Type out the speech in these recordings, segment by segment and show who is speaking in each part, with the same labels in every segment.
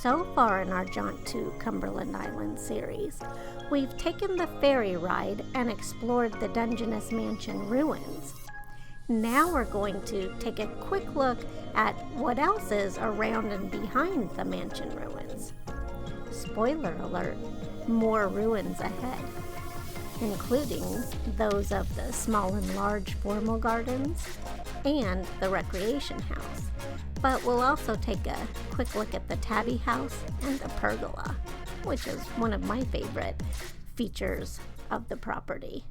Speaker 1: So far in our Jaunt to Cumberland Island series, we've taken the ferry ride and explored the Dungeness Mansion ruins. Now we're going to take a quick look at what else is around and behind the mansion ruins. Spoiler alert, more ruins ahead, including those of the small and large formal gardens and the recreation house. But we'll also take a quick look at the Tabby House and the Pergola, which is one of my favorite features of the property.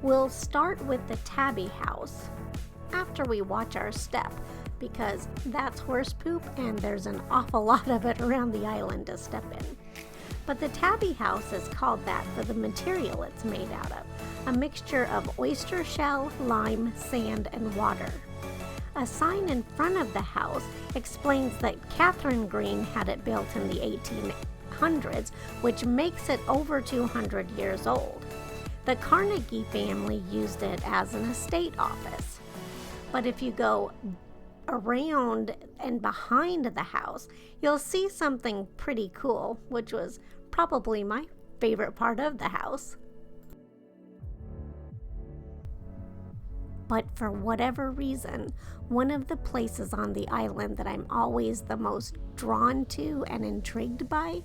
Speaker 1: We'll start with the Tabby House after we watch our step, because that's horse poop and there's an awful lot of it around the island to step in. But the Tabby House is called that for the material it's made out of, a mixture of oyster shell, lime, sand, and water. A sign in front of the house explains that Catherine Green had it built in the 1800s, which makes it over 200 years old. The Carnegie family used it as an estate office. But if you go around and behind the house, you'll see something pretty cool, which was probably my favorite part of the house. But for whatever reason, one of the places on the island that I'm always the most drawn to and intrigued by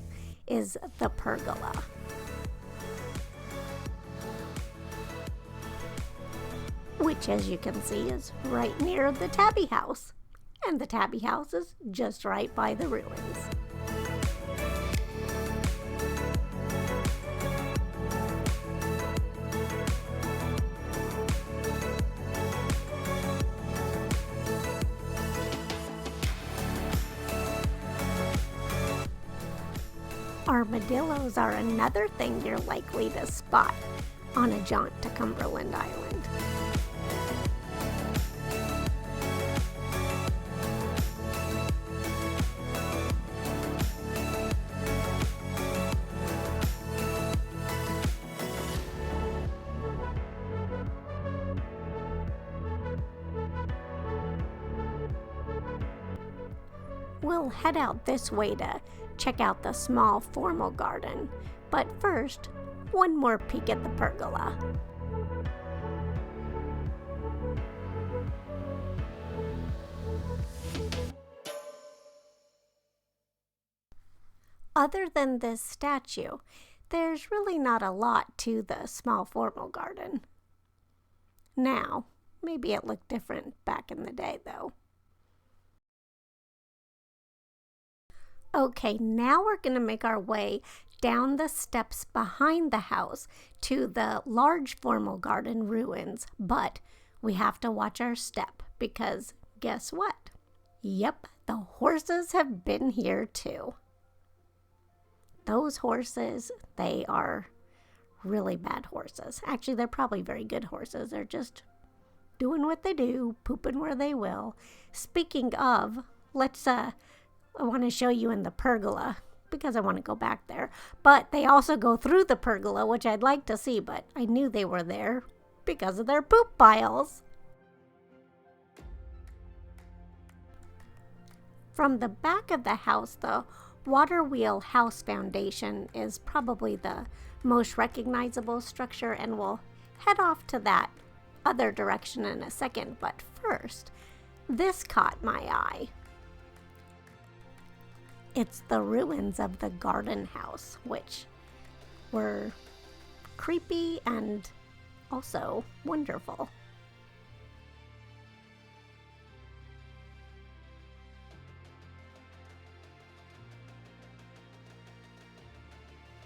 Speaker 1: is the Pergola. Which, as you can see, is right near the Tabby House. And the Tabby House is just right by the ruins. Armadillos are another thing you're likely to spot on a jaunt to Cumberland Island. We'll head out this way to check out the small formal garden, but first, one more peek at the pergola. Other than this statue, there's really not a lot to the small formal garden. Now, maybe it looked different back in the day, though. Okay, now we're going to make our way down the steps behind the house to the large formal garden ruins, but we have to watch our step because guess what? Yep, the horses have been here too. Those horses, they are really bad horses. Actually, they're probably very good horses. They're just doing what they do, pooping where they will. Speaking of, I want to show you in the pergola because I want to go back there. But they also go through the pergola, which I'd like to see, but I knew they were there because of their poop piles. From the back of the house, the water wheel house foundation is probably the most recognizable structure, and we'll head off to that other direction in a second. But first, this caught my eye. It's the ruins of the garden house, which were creepy and also wonderful.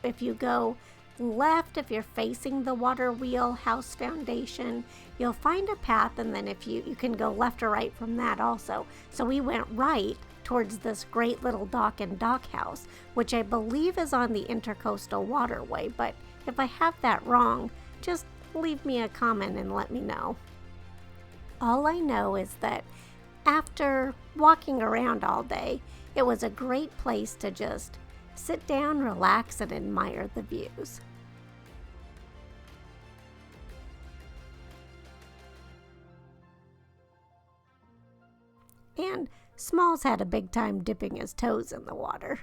Speaker 1: If you go left, if you're facing the water wheel house foundation, you'll find a path, and then if you can go left or right from that also. So we went right towards this great little dock and dock house, which I believe is on the Intercoastal Waterway, but if I have that wrong, just leave me a comment and let me know. All I know is that After walking around all day, it was a great place to just sit down, relax, and admire the views. And Smalls had a big time dipping his toes in the water.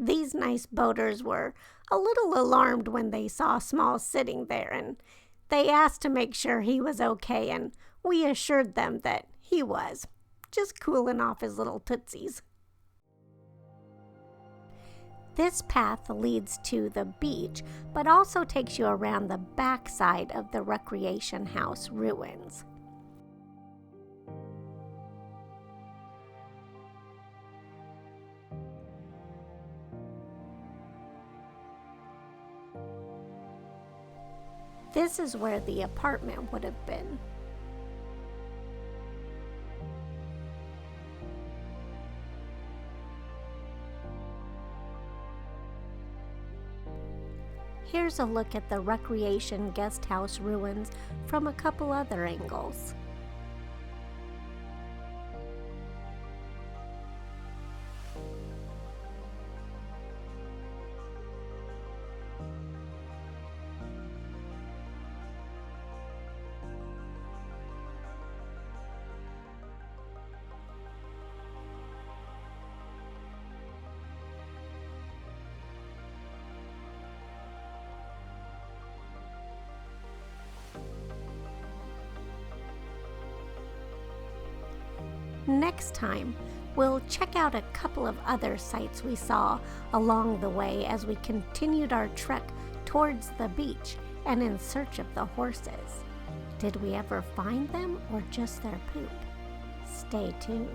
Speaker 1: These nice boaters were a little alarmed when they saw Smalls sitting there, and they asked to make sure he was okay, and we assured them that he was, just cooling off his little tootsies. This path leads to the beach, but also takes you around the backside of the recreation house ruins. This is where the apartment would have been. Here's a look at the recreation guest house ruins from a couple other angles. Next time, we'll check out a couple of other sights we saw along the way as we continued our trek towards the beach and in search of the horses. Did we ever find them or just their poop? Stay tuned.